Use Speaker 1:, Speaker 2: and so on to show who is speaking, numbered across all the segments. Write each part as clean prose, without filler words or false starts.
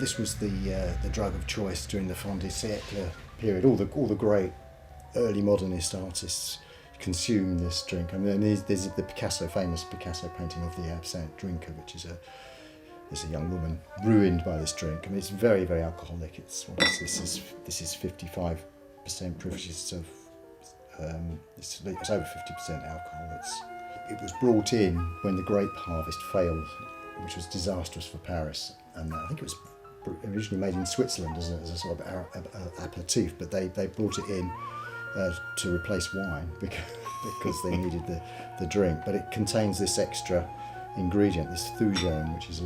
Speaker 1: this was the drug of choice during the fin de siècle period. All the great early modernist artists consume this drink. I mean, there's the famous Picasso painting of the absinthe drinker, which is a young woman ruined by this drink. I mean, it's very, very alcoholic. This is 55% proof. It's over 50% alcohol. It was brought in when the grape harvest failed, which was disastrous for Paris. And I think it was originally made in Switzerland as a sort of aperitif, but they brought it in to replace wine because they needed the drink. But it contains this extra ingredient, this thujone, which is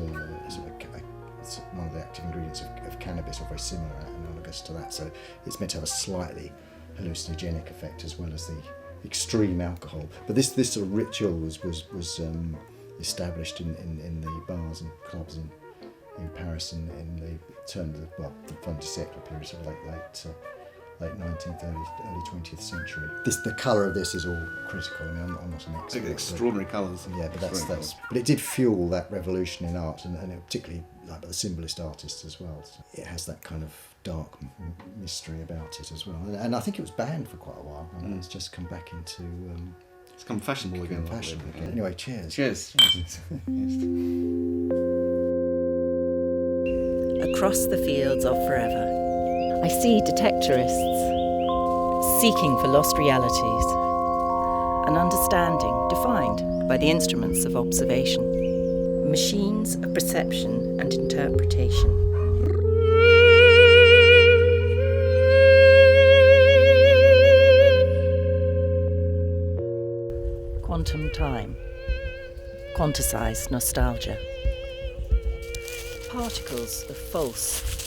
Speaker 1: it's one of the active ingredients of cannabis, or very similar, analogous to that. So it's meant to have a slightly hallucinogenic effect as well as the extreme alcohol. But this sort of ritual was established in the bars and clubs in Paris in the turn of the fin de siècle period, sort of late 19th, early 20th century. The colour of this is all critical. I mean, I'm not an expert.
Speaker 2: Extraordinary colours.
Speaker 1: Yeah, but but it did fuel that revolution in art, and particularly like by the symbolist artists as well. So it has that kind of dark mystery about it as well. And I think it was banned for quite a while, and it's just come back into...
Speaker 2: it's come fashionable again.
Speaker 1: Anyway, cheers.
Speaker 2: Cheers.
Speaker 3: Across the fields of forever, I see detectorists seeking for lost realities, an understanding defined by the instruments of observation, machines of perception and interpretation. Quantum time, quantisized nostalgia, particles of false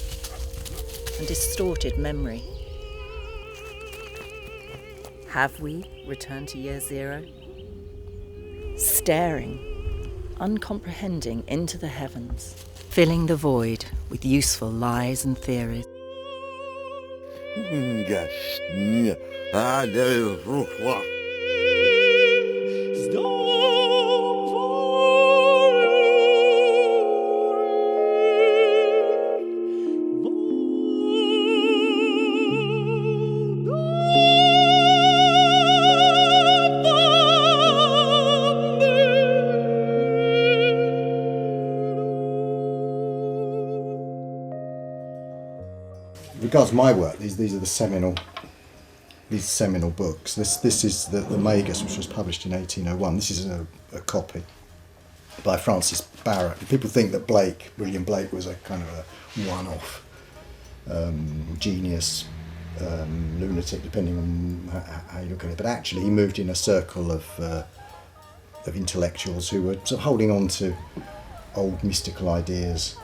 Speaker 3: and distorted memory. Have we returned to year zero? Staring, uncomprehending into the heavens, filling the void with useful lies and theories.
Speaker 1: Regards my work, these are the seminal books. This is the Magus, which was published in 1801. This is a copy by Francis Barrett. People think that William Blake was a kind of a one-off genius, lunatic, depending on how you look at it. But actually, he moved in a circle of intellectuals who were sort of holding on to old mystical ideas.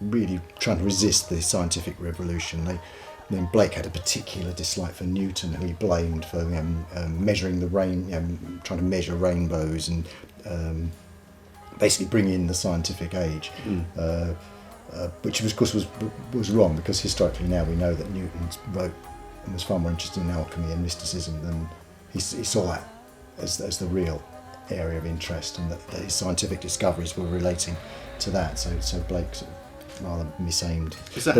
Speaker 1: Really trying to resist the scientific revolution. Then Blake had a particular dislike for Newton, who he blamed for measuring the rain, trying to measure rainbows and basically bring in the scientific age, which of course was wrong, because historically now we know that Newton wrote and was far more interested in alchemy and mysticism than he saw that as the real area of interest, and that his scientific discoveries were relating to that. So Blake sort of rather misaimed.
Speaker 2: Is that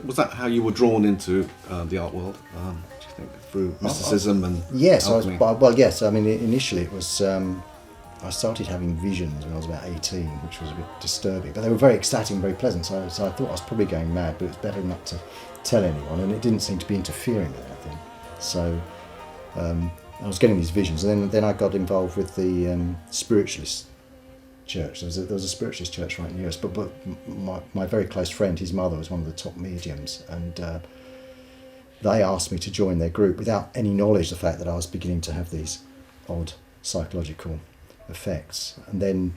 Speaker 2: was that how you were drawn into the art world? Do you think through mysticism and
Speaker 1: yes,
Speaker 2: alchemy?
Speaker 1: Yes. I mean, initially it was. I started having visions when I was about 18, which was a bit disturbing, but they were very ecstatic and very pleasant. So I thought I was probably going mad, but it was better not to tell anyone, and it didn't seem to be interfering with anything. So I was getting these visions, and then I got involved with the spiritualist church. There was a spiritualist church right near us, but my very close friend, his mother was one of the top mediums, and they asked me to join their group without any knowledge of the fact that I was beginning to have these odd psychological effects. And then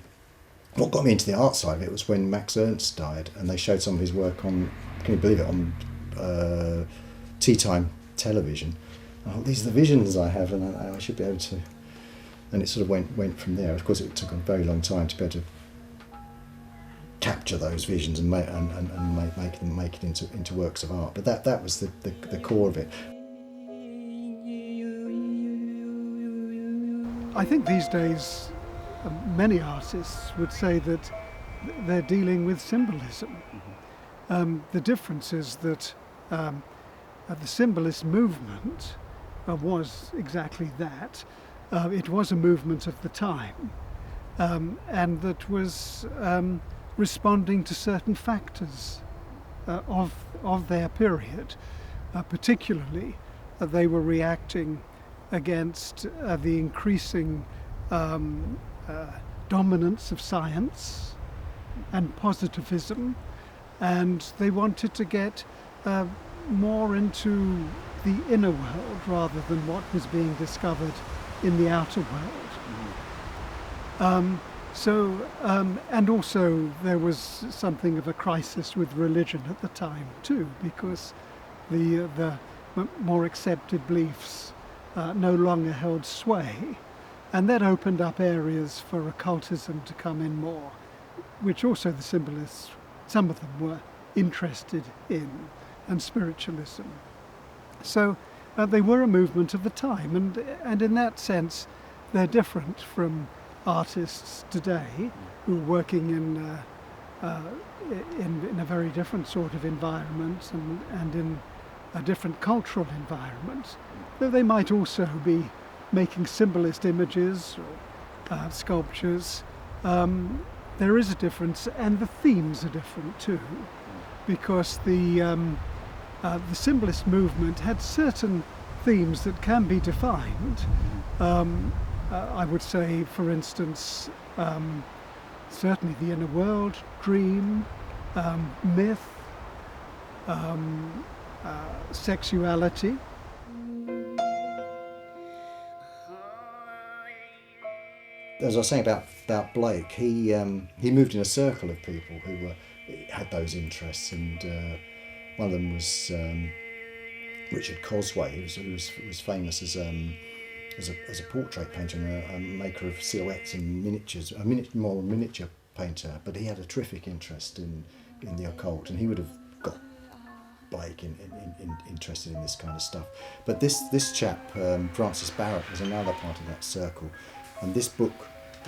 Speaker 1: what got me into the art side of it was when Max Ernst died, and they showed some of his work on, can you believe it, on tea time television. I thought, these are the visions I have, and I should be able to. And it sort of went from there. Of course, it took a very long time to be able to capture those visions and make it into works of art. But that was the core of it.
Speaker 4: I think these days many artists would say that they're dealing with symbolism. The difference is that the symbolist movement was exactly that. It was a movement of the time, and that was responding to certain factors of their period. Particularly, they were reacting against the increasing dominance of science and positivism, and they wanted to get more into the inner world rather than what was being discovered in the outer world. And also there was something of a crisis with religion at the time too, because the more accepted beliefs no longer held sway, and that opened up areas for occultism to come in more, which also the symbolists, some of them were interested in, and spiritualism. So they were a movement of the time, and in that sense they're different from artists today who are working in a very different sort of environment and in a different cultural environment, though they might also be making symbolist images or sculptures. There is a difference, and the themes are different too, because the symbolist movement had certain themes that can be defined. I would say, for instance, certainly the inner world, dream, myth, sexuality.
Speaker 1: As I was saying about Blake, he moved in a circle of people who had those interests, and one of them was Richard Cosway, who was famous as a portrait painter and a maker of silhouettes and miniatures, more miniature painter. But he had a terrific interest in the occult, and he would have got Blake interested in this kind of stuff. But this chap, Francis Barrett, was another part of that circle. And this book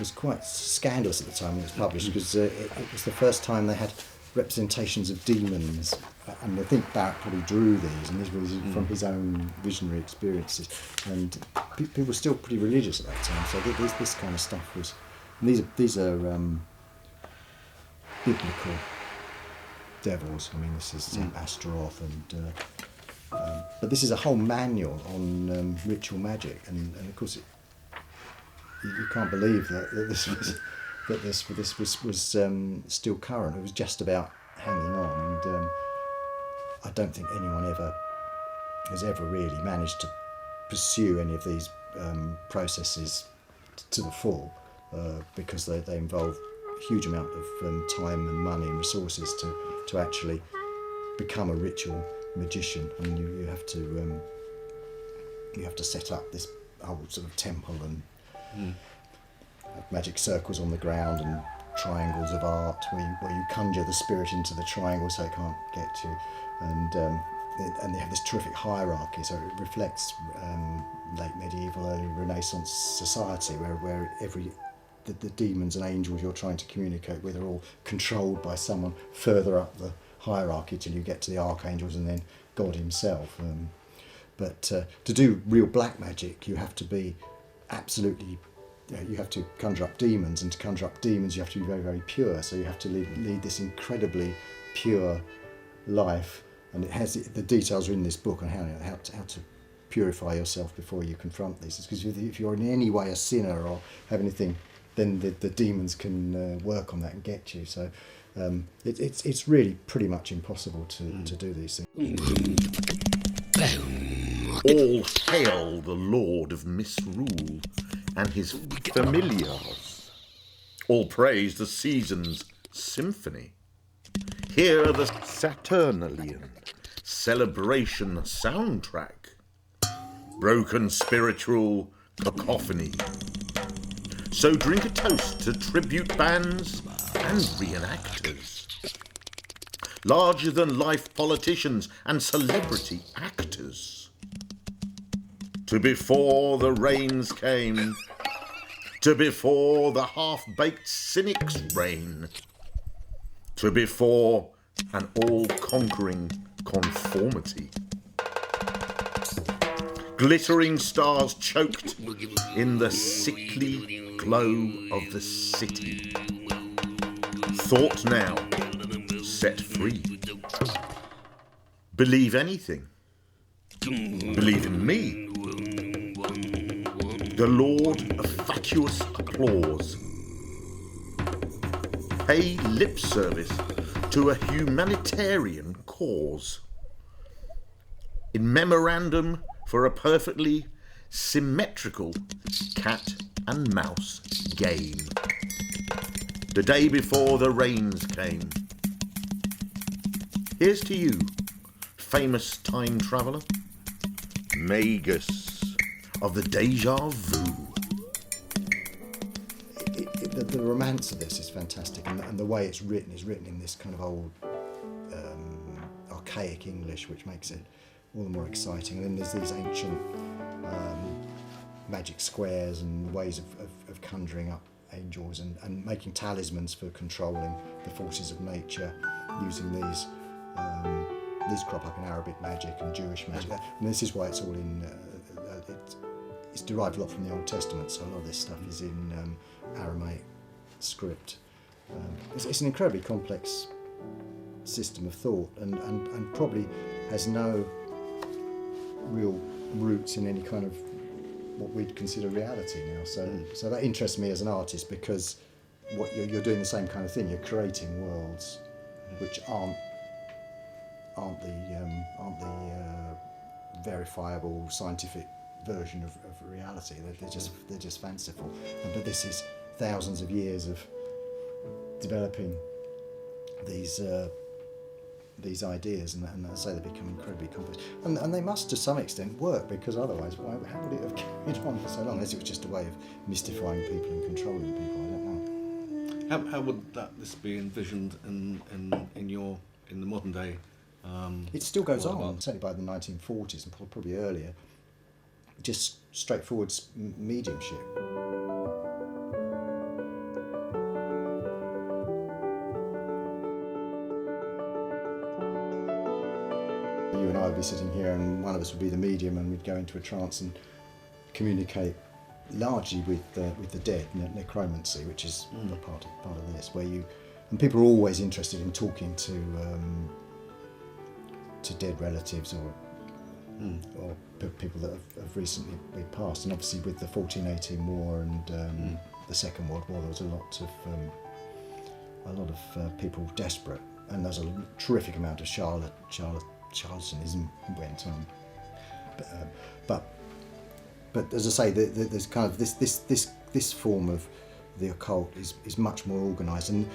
Speaker 1: was quite scandalous at the time when it was published, because it was the first time they had representations of demons. And I think Barrett probably drew these, and these were from his own visionary experiences. And people were still pretty religious at that time, so this kind of stuff was... These are biblical devils. I mean, this is Astaroth, and but this is a whole manual on ritual magic, and of course you can't believe that this was still current. It was just about hanging on, and I don't think anyone has ever really managed to pursue any of these processes to the full, because they involve a huge amount of time and money and resources to actually become a ritual magician. I mean, you have to set up this whole sort of temple and magic circles on the ground and triangles of art where you conjure the spirit into the triangle so it can't get you, and they have this terrific hierarchy, so it reflects late medieval, early Renaissance society where the demons and angels you're trying to communicate with are all controlled by someone further up the hierarchy till you get to the archangels and then God himself. But to do real black magic, you have to be absolutely, you have to conjure up demons, and to conjure up demons you have to be very, very pure, so you have to lead this incredibly pure life, and it has the details are in this book on how to purify yourself before you confront these, because if you're in any way a sinner or have anything, then the demons can work on that and get you. So it's really pretty much impossible to do these things.
Speaker 5: All hail the Lord of Misrule and his familiars. All praise the season's symphony. Hear the Saturnalian celebration soundtrack. Broken spiritual cacophony. So drink a toast to tribute bands and reenactors. Larger than life politicians and celebrity actors. To before the rains came, to before the half-baked cynics reign, to before an all-conquering conformity. Glittering stars choked in the sickly glow of the city. Thought now, set free. Believe anything. Believe in me. The lord of vacuous applause. Pay lip service to a humanitarian cause. In memorandum for a perfectly symmetrical cat and mouse game. The day before the rains came. Here's to you, famous time traveller, magus of the deja vu.
Speaker 1: The romance of this is fantastic, and the way it's written is written in this kind of old, archaic English, which makes it all the more exciting. And then there's these ancient magic squares and ways of conjuring up angels and making talismans for controlling the forces of nature, using these. These crop up in Arabic magic and Jewish magic, and this is why it's all in. It's derived a lot from the Old Testament, so a lot of this stuff is in Aramaic script. It's an incredibly complex system of thought, and probably has no real roots in any kind of what we'd consider reality now. So that interests me as an artist, because what you're doing the same kind of thing. You're creating worlds which aren't the verifiable scientific version of reality. They're just fanciful. But this is thousands of years of developing these ideas, and as I say, they become incredibly complex. And they must, to some extent, work, because otherwise, how would it have carried on for so long? Unless it was just a way of mystifying people and controlling people. I don't know.
Speaker 2: How would this be envisioned in the modern day?
Speaker 1: It still goes on, certainly by the 1940s and probably earlier. Just straightforward mediumship. You and I would be sitting here, and one of us would be the medium, and we'd go into a trance and communicate largely with the dead, necromancy, which is part of this. And people are always interested in talking to dead relatives or people that have recently passed. And obviously with the 1418 war and the Second World War, there was a lot of people desperate, and there's a terrific amount of charlatanism went on. But as I say, there's kind of this form of the occult is much more organised, and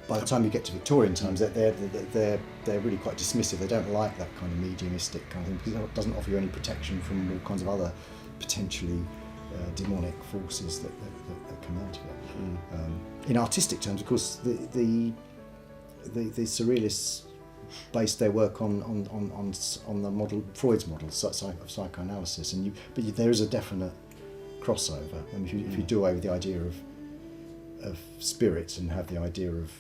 Speaker 1: by the time you get to Victorian times, they're really quite dismissive. They don't like that kind of mediumistic kind of thing, because it doesn't offer you any protection from all kinds of other potentially demonic forces that come out of it. In artistic terms, of course, the Surrealists based their work on the model, Freud's model of psychoanalysis, but there is a definite crossover. And if you do away with the idea of spirits and have the idea of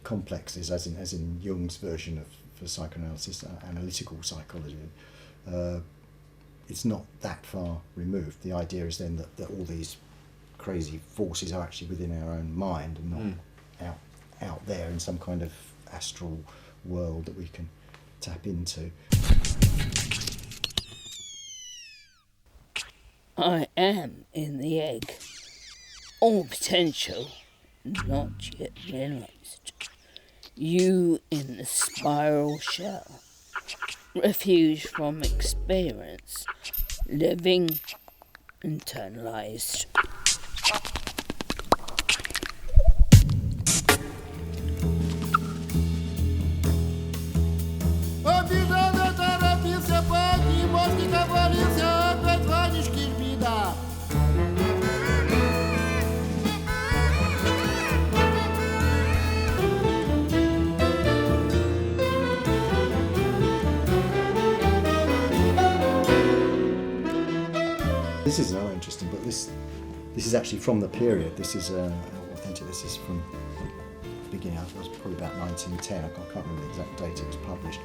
Speaker 1: complexes, as in Jung's version for psychoanalysis, analytical psychology, it's not that far removed. The idea is then that all these crazy forces are actually within our own mind and not out there in some kind of astral world that we can tap into.
Speaker 6: I am in the egg. All potential not yet realised. You in the spiral shell. Refuge from experience. Living internalized.
Speaker 1: This is another interesting book. This is actually from the period. This is authentic. this is from the beginning. It was probably about 1910. I can't remember the exact date it was published.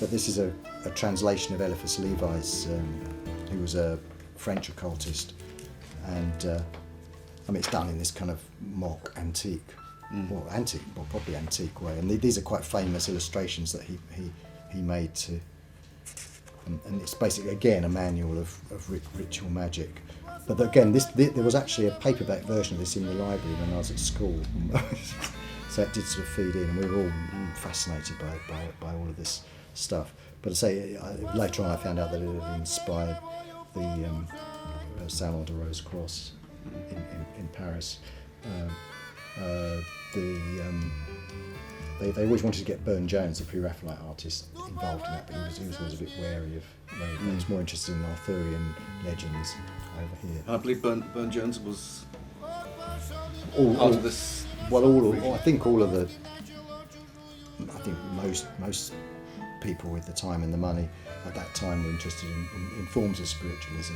Speaker 1: But this is a translation of Eliphas Levi's, who was a French occultist, and it's done in this kind of mock antique, probably antique way. And these are quite famous illustrations that he made to, and it's basically again a manual of ritual magic. But again, there was actually a paperback version of this in the library when I was at school, so it did sort of feed in, and we were all fascinated by all of this stuff. But I say later on, I found out that it had inspired the Salon de Rose Cross in Paris. They always wanted to get Burne-Jones, the pre-Raphaelite artist, involved in that, but he was always a bit wary of. He was more interested in Arthurian legends over here.
Speaker 2: I believe Burne-Jones was
Speaker 1: All
Speaker 2: part of this.
Speaker 1: I think most people with the time and the money at that time were interested in forms of spiritualism.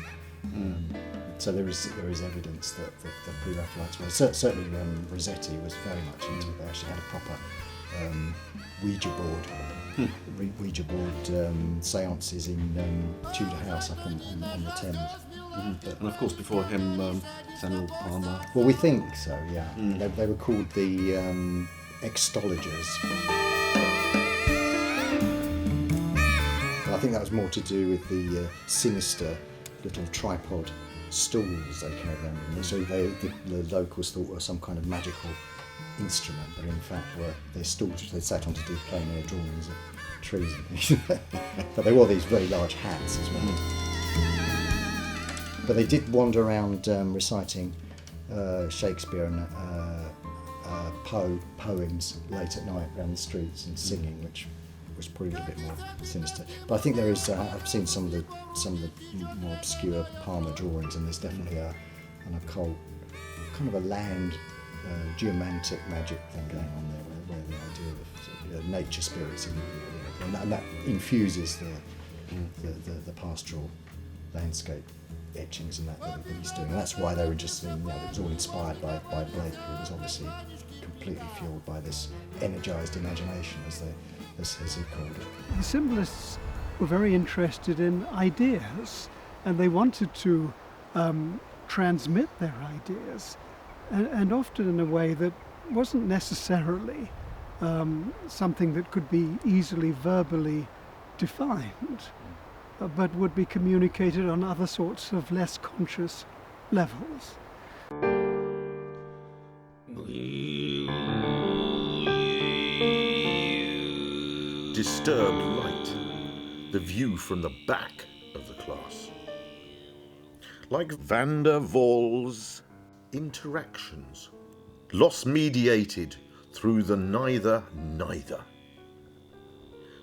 Speaker 1: So there is evidence that the pre-Raphaelites were. Certainly Rossetti was very much into it. They actually had a proper Ouija board seances in Tudor House up on the Thames.
Speaker 2: And of course, before him, Samuel Palmer.
Speaker 1: Well, we think so, yeah. They were called the extologers. I think that was more to do with the sinister little tripod stools they carried around. And so the locals thought were some kind of magical instrument, but in fact were their stools which they sat on to do plein air drawings of trees and things. But they wore these very large hats as well. But they did wander around reciting Shakespeare and poems late at night around the streets and singing, which was probably a bit more sinister. But I think there is. I've seen some of the more obscure Palmer drawings, and there's definitely an occult, kind of a land geomantic magic thing going on there, where the idea of sort of, nature spirits, and that infuses the pastoral landscape etchings and that he's doing. And that's why they were interested in. It was all inspired by Blake, who was obviously completely fueled by this energised imagination, as he called it.
Speaker 4: The symbolists were very interested in ideas, and they wanted to transmit their ideas, and often in a way that wasn't necessarily something that could be easily verbally defined, but would be communicated on other sorts of less conscious levels.
Speaker 5: Disturbed light, the view from the back of the class. Like Van der Waals' interactions, loss mediated through the neither.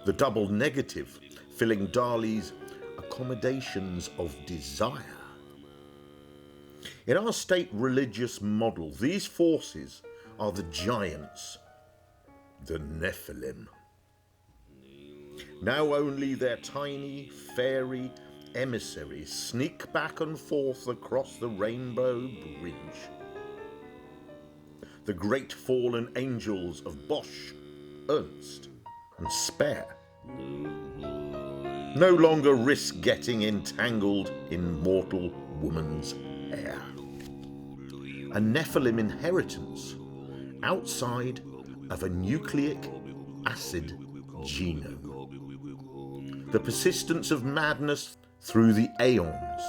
Speaker 5: The double negative filling Dali's accommodations of desire. In our state religious model, these forces are the giants, the Nephilim. Now only their tiny, fairy emissaries sneak back and forth across the rainbow bridge. The great fallen angels of Bosch, Ernst, and Speer no longer risk getting entangled in mortal woman's hair. A Nephilim inheritance outside of a nucleic acid genome. The persistence of madness through the aeons.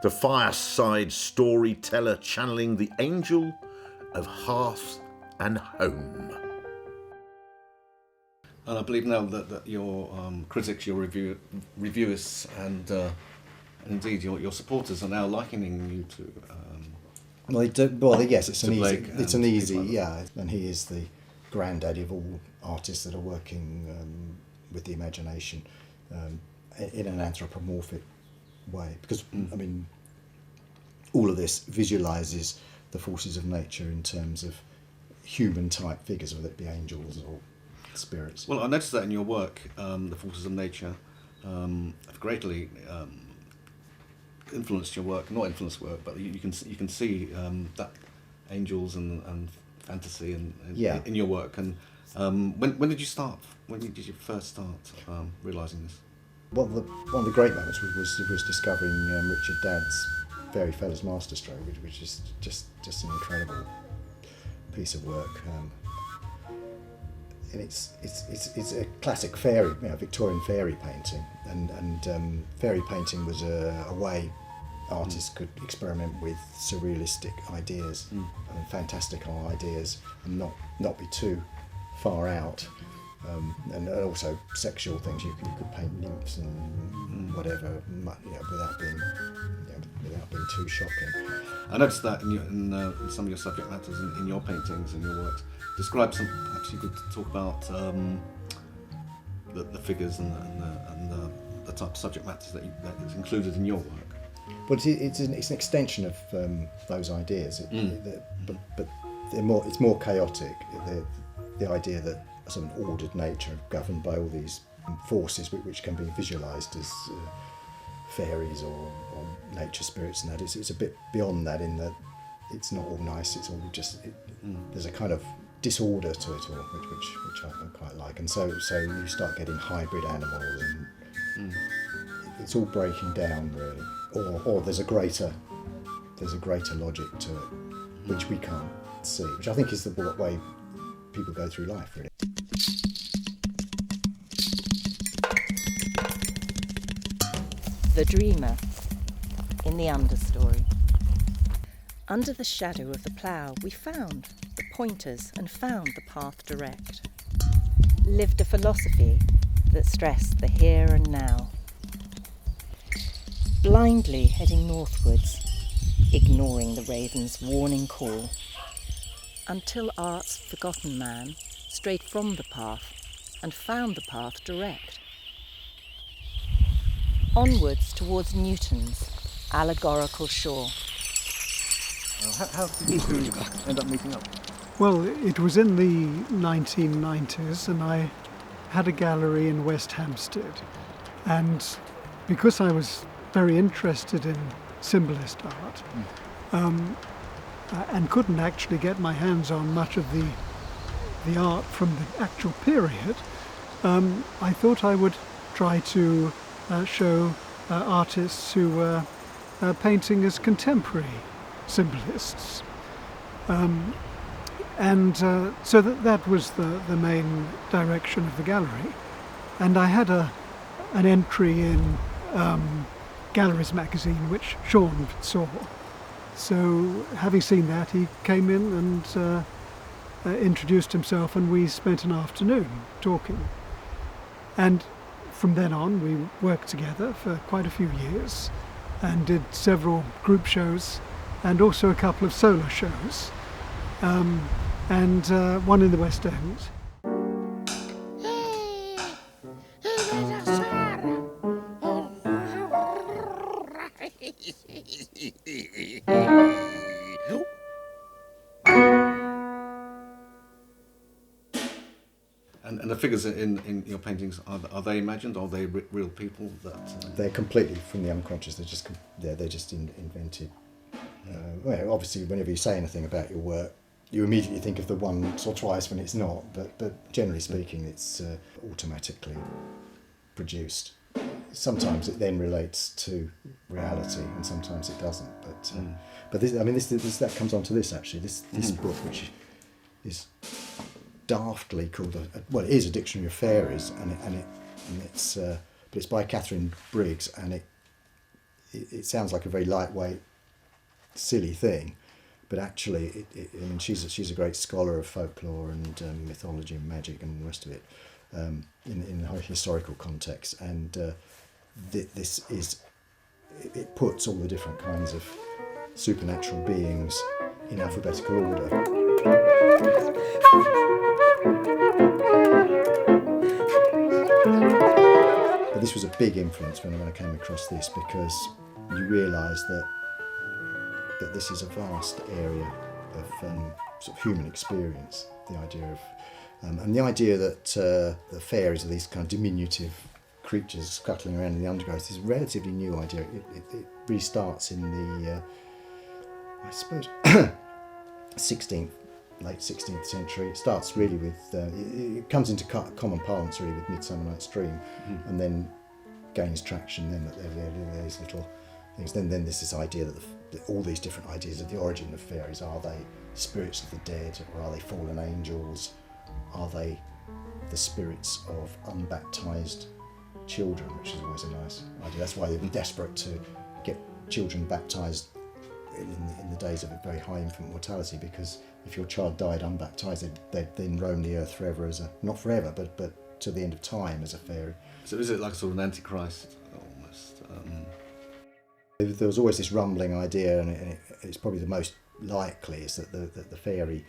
Speaker 5: The fireside storyteller channeling the angel of hearth and home.
Speaker 2: And I believe now that your critics, your reviewers, and indeed your supporters are now likening you to.
Speaker 1: Yes, it's an easy,
Speaker 2: like
Speaker 1: yeah. And he is the granddaddy of all artists that are working with the imagination in an anthropomorphic way. Because all of this visualises the forces of nature in terms of human type figures, whether it be angels or spirits.
Speaker 2: Well, I noticed that in your work, the forces of nature have greatly influenced your work. Not influenced work, but you can see that angels and fantasy and
Speaker 1: Yeah.
Speaker 2: in your work. And when did you start? When did you first start realising this?
Speaker 1: Well, one of the great moments was discovering Richard Dadd's Fairy Fellas Masterstroke, which is just an incredible piece of work. And it's a classic fairy, Victorian fairy painting, and fairy painting was a way artists could experiment with surrealistic ideas and fantastical ideas, and not be too far out, and also sexual things. You could paint nymphs and whatever, without being too shocking.
Speaker 2: I noticed that in some of your subject matters in your paintings and your works. Describe some. Perhaps you could talk about the figures and the type of subject matters that is included in your work.
Speaker 1: But it's an extension of those ideas. But it's more chaotic. The idea that sort of an ordered nature governed by all these forces which can be visualised as fairies or nature spirits, and that it's a bit beyond that, in that it's not all nice. It's all just there's a kind of disorder to it all, which I quite like, and so you start getting hybrid animals, and it's all breaking down really, or there's a greater logic to it, which we can't see, which I think is the way people go through life really.
Speaker 3: The dreamer in the understory. Under the shadow of the plough we found the pointers and found the path direct. Lived a philosophy that stressed the here and now. Blindly heading northwards, ignoring the raven's warning call, until art's forgotten man strayed from the path and found the path direct. Onwards towards Newton's allegorical shore.
Speaker 2: How did you two end up meeting up?
Speaker 4: Well, it was in the 1990s, and I had a gallery in West Hampstead, and because I was very interested in symbolist art, and couldn't actually get my hands on much of the art from the actual period, I thought I would try to show artists who were painting as contemporary symbolists. So that was the main direction of the gallery. And I had an entry in Galleries magazine, which Sean saw. So having seen that, he came in and introduced himself, and we spent an afternoon talking. And from then on, we worked together for quite a few years and did several group shows and also a couple of solo shows, and one in the West End.
Speaker 2: And the figures in your paintings, are they imagined, or are they real people?
Speaker 1: They're completely from the unconscious. They're just invented. Well, obviously, whenever you say anything about your work, you immediately think of the once or twice when it's not. But generally speaking, it's automatically produced. Sometimes it then relates to reality, and sometimes it doesn't. But that comes on to this actually. This book, which is daftly called it is a dictionary of fairies, and it's by Catherine Briggs, and it sounds like a very lightweight, silly thing, but actually she's a great scholar of folklore and mythology and magic and the rest of it, in a historical context, and it puts all the different kinds of supernatural beings in alphabetical order. But this was a big influence when I came across this, because you realise that this is a vast area of sort of human experience. The idea of and the idea that the fairies are these kind of diminutive creatures scuttling around in the undergrowth is a relatively new idea. It really starts in the I suppose late 16th century. It starts really with, it comes into common parlance really with Midsummer Night's Dream, and then gains traction then that there are these little things. Then there's this idea that all these different ideas of the origin of fairies. Are they spirits of the dead, or are they fallen angels? Are they the spirits of unbaptised children, which is always a nice idea. That's why they were desperate to get children baptised in the days of very high infant mortality, because if your child died unbaptised, they'd then roam the earth forever not forever, but to the end of time as a fairy.
Speaker 2: So is it like sort of an antichrist almost?
Speaker 1: There was always this rumbling idea, and it's probably the most likely, is that the fairy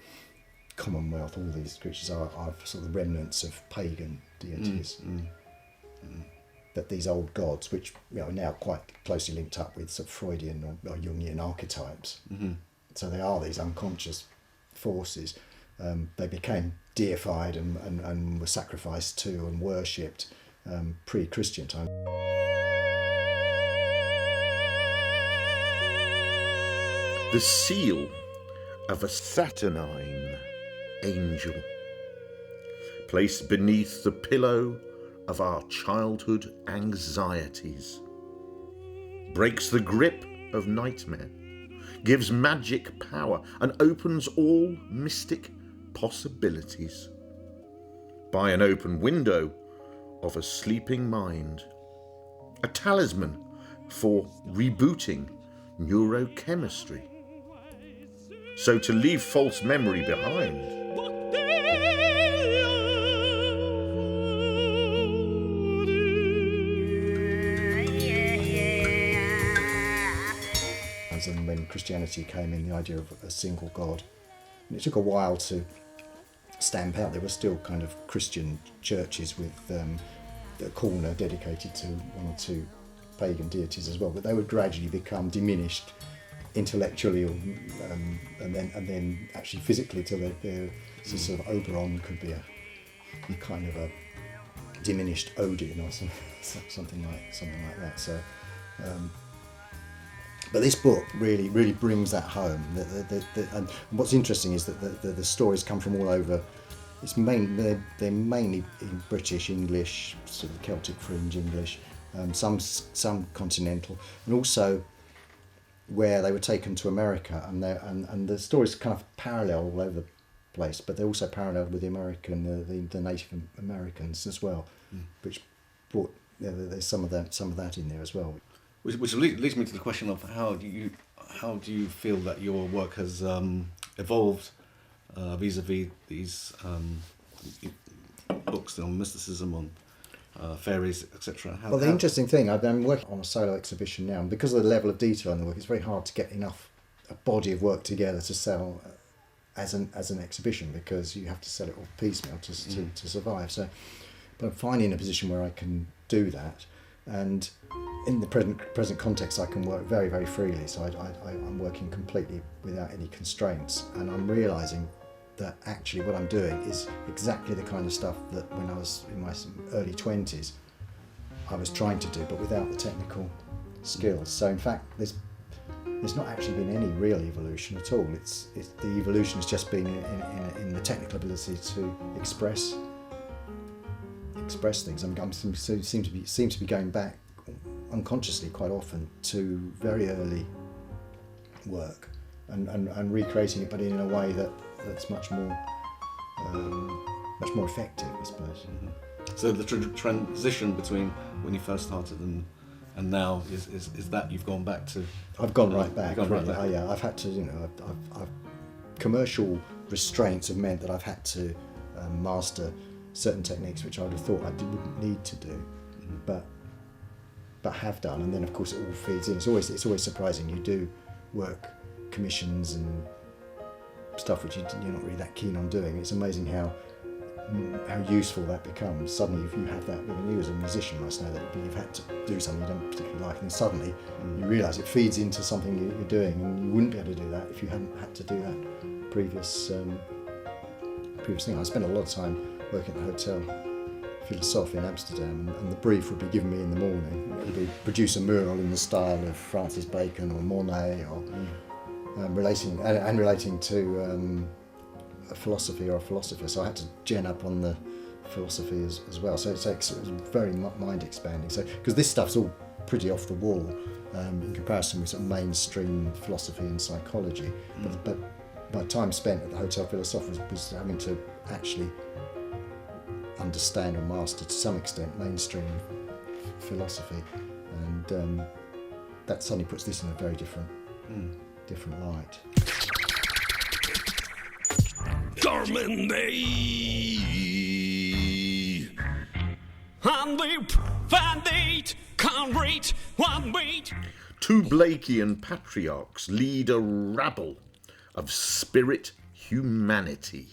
Speaker 1: commonwealth, all these creatures are sort of the remnants of pagan deities. That these old gods, which are now quite closely linked up with sort of Freudian or Jungian archetypes, so they are these unconscious forces. They became deified and were sacrificed to and worshipped pre-Christian time.
Speaker 5: The seal of a saturnine angel, placed beneath the pillow of our childhood anxieties, breaks the grip of nightmare, gives magic power, and opens all mystic possibilities. By an open window of a sleeping mind, a talisman for rebooting neurochemistry. So to leave false memory behind,
Speaker 1: and when Christianity came in, the idea of a single God. And it took a while to stamp out. There were still kind of Christian churches with a corner dedicated to one or two pagan deities as well, but they would gradually become diminished intellectually and then actually physically, till they're sort of Oberon could be a kind of a diminished Odin or something like that. So. But this book really brings that home. And what's interesting is that the stories come from all over. They're mainly in British, English, sort of Celtic fringe English, some continental, and also where they were taken to America. And the stories kind of parallel all over the place, but they're also paralleled with the Native Americans as well, which brought there's some of that in there as well.
Speaker 2: Which leads me to the question of how do you feel that your work has evolved vis-a-vis these books on mysticism, on fairies, etc.
Speaker 1: Well, the interesting thing, I'm working on a solo exhibition now, and because of the level of detail in the work, it's very hard to get a body of work together to sell as an exhibition, because you have to sell it all piecemeal to survive. So, but I'm finally in a position where I can do that, and in the present context, I can work very, very freely. So I'm working completely without any constraints, and I'm realising that actually what I'm doing is exactly the kind of stuff that when I was in my early 20s I was trying to do, but without the technical skills. So in fact, there's not actually been any real evolution at all. It's the evolution has just been in the technical ability to express things. Seems to be going back unconsciously quite often to very early work and recreating it, but in a way that's much more effective, I suppose.
Speaker 2: So the transition between when you first started and now is that you've gone back to.
Speaker 1: I've gone right back.
Speaker 2: Right back.
Speaker 1: I've had to, I've commercial restraints have meant that I've had to master certain techniques which I would have thought I wouldn't need to do, but have done. And then of course it all feeds in. It's always surprising. You do work commissions and stuff which you're not really that keen on doing. It's amazing how useful that becomes. Suddenly, if you have that within you as a musician, must know that you've had to do something you don't particularly like, and then suddenly you realise it feeds into something you're doing, and you wouldn't be able to do that if you hadn't had to do that previous thing. I spent a lot of time working at the Hotel Philosophe in Amsterdam, and the brief would be given me in the morning. It would be produce a mural in the style of Francis Bacon or Monet or relating to a philosophy or a philosopher. So I had to gen up on the philosophy as well. So it was very mind expanding. So because this stuff's all pretty off the wall in comparison with sort of mainstream philosophy and psychology, but my time spent at the Hotel Philosophe was having to actually understand or master to some extent mainstream philosophy, and that suddenly puts this in a very different light.
Speaker 5: Two Blakean patriarchs lead a rabble of spirit humanity.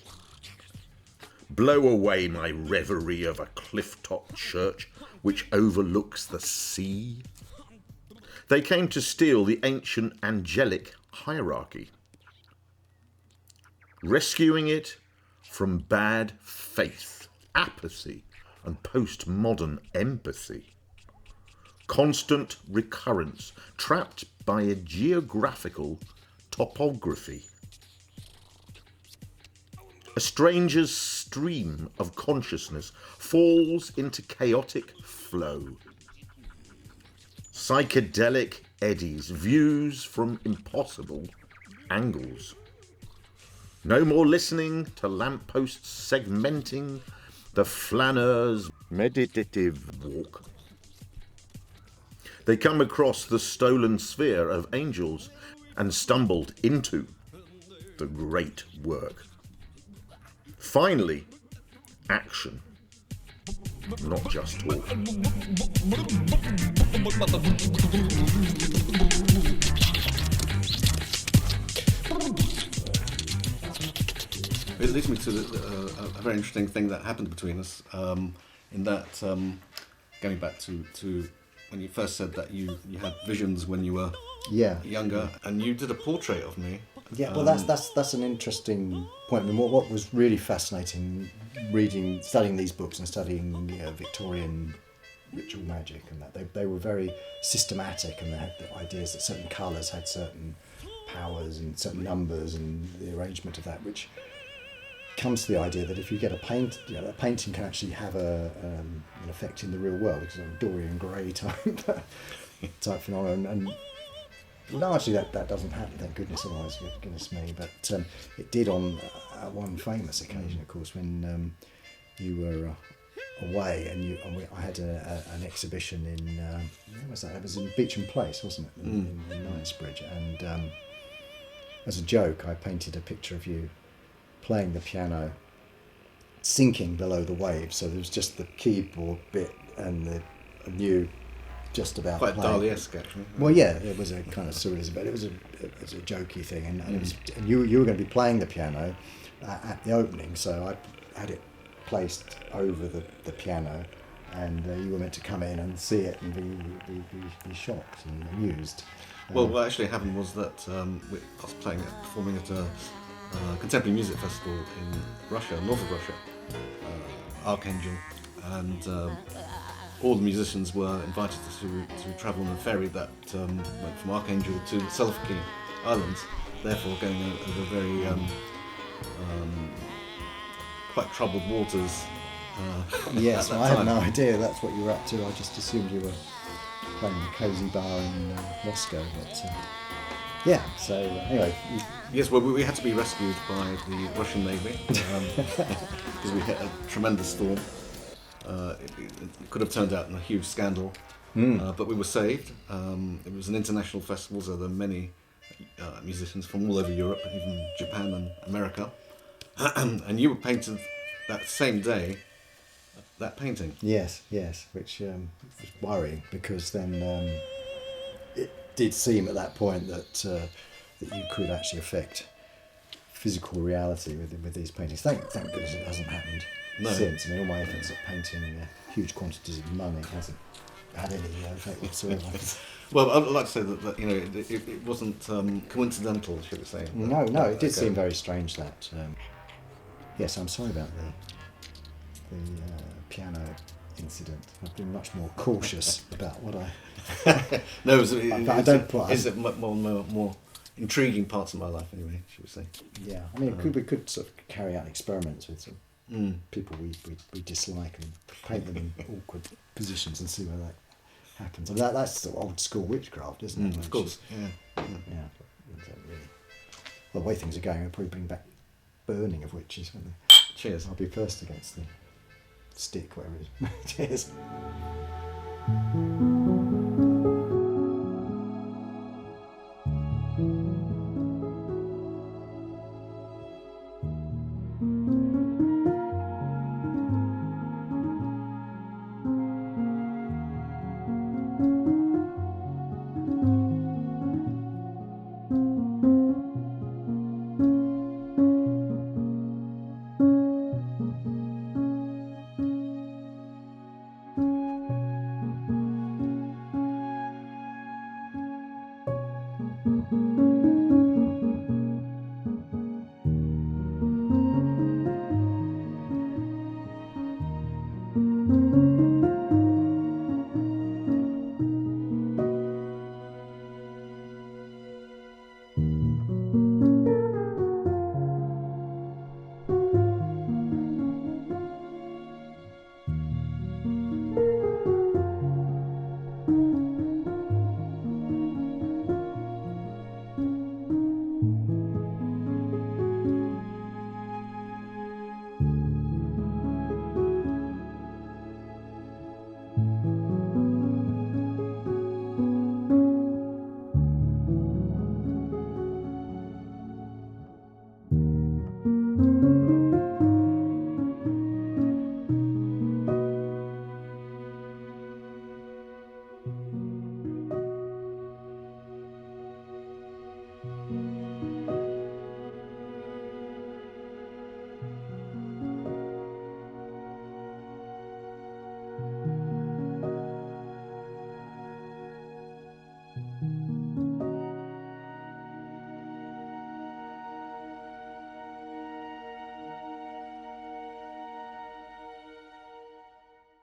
Speaker 5: Blow away my reverie of a cliff-top church which overlooks the sea. They came to steal the ancient angelic hierarchy, rescuing it from bad faith, apathy, and postmodern empathy. Constant recurrence, trapped by a geographical topography. A stranger's stream of consciousness falls into chaotic flow. Psychedelic eddies, views from impossible angles. No more listening to lampposts segmenting the flaneur's meditative walk. They come across the stolen sphere of angels and stumbled into the great work. Finally, action, not just talk.
Speaker 2: It leads me to a very interesting thing that happened between us, in that, going back to when you first said that you had visions when you were younger, and you did a portrait of me.
Speaker 1: Yeah, well, that's an interesting point. I mean, what was really fascinating, studying these books and studying Victorian ritual magic, and that they were very systematic, and they had the ideas that certain colours had certain powers and certain numbers, and the arrangement of that, which comes to the idea that if you get a painting can actually have an effect in the real world, because of Dorian Gray type phenomenon, and largely that doesn't happen, thank goodness, otherwise, goodness me, but it did on one famous occasion, of course, when you were away, and I had an exhibition in, where was that? It was in Beecham Place, wasn't it, in Knightsbridge, and as a joke I painted a picture of you playing the piano, sinking below the waves, so there was just the keyboard bit and you just about
Speaker 2: quite
Speaker 1: playing.
Speaker 2: Dali-esque, actually.
Speaker 1: Well, yeah, it was a kind of surrealism, but it was a jokey thing, and you were going to be playing the piano at the opening, so I had it placed over the piano, and you were meant to come in and see it and be shocked and amused.
Speaker 2: Well, what actually happened was that I was performing at a contemporary music festival in Russia, north of Russia, Archangel, and all the musicians were invited to travel on a ferry that went from Archangel to Selfie Islands, therefore going over very quite troubled waters.
Speaker 1: Yes,
Speaker 2: at that
Speaker 1: I had
Speaker 2: time.
Speaker 1: no idea that's what you were up to. I just assumed you were playing a cosy bar in Moscow, but yeah. So anyway,
Speaker 2: Yes, well, we had to be rescued by the Russian Navy because we hit a tremendous storm. It could have turned out in a huge scandal, but we were saved. It was an international festival, so there were many musicians from all over Europe, even Japan and America. And you were painted that same day, that painting.
Speaker 1: yes, which was worrying, because then it did seem at that point that you could actually affect physical reality with these paintings. Thank goodness it hasn't happened since. I mean, all my efforts at painting huge quantities of money hasn't had any effect whatsoever.
Speaker 2: Well, I'd like to say that it wasn't coincidental, should we say?
Speaker 1: No, it did seem very strange that. Yes, I'm sorry about the piano incident. I've been much more cautious about what I.
Speaker 2: No,
Speaker 1: I don't put.
Speaker 2: Is it more intriguing parts of my life, anyway, should we say?
Speaker 1: Yeah, I mean, we could sort of carry out experiments with some people we dislike and paint them in awkward positions and see where that happens. I mean, that's sort of old school witchcraft, isn't it?
Speaker 2: Of course, yeah.
Speaker 1: Yeah. Really. Well, the way things are going, we'll probably bring back burning of witches, won't they?
Speaker 2: Cheers.
Speaker 1: I'll be first against the stick, whatever it is. Cheers.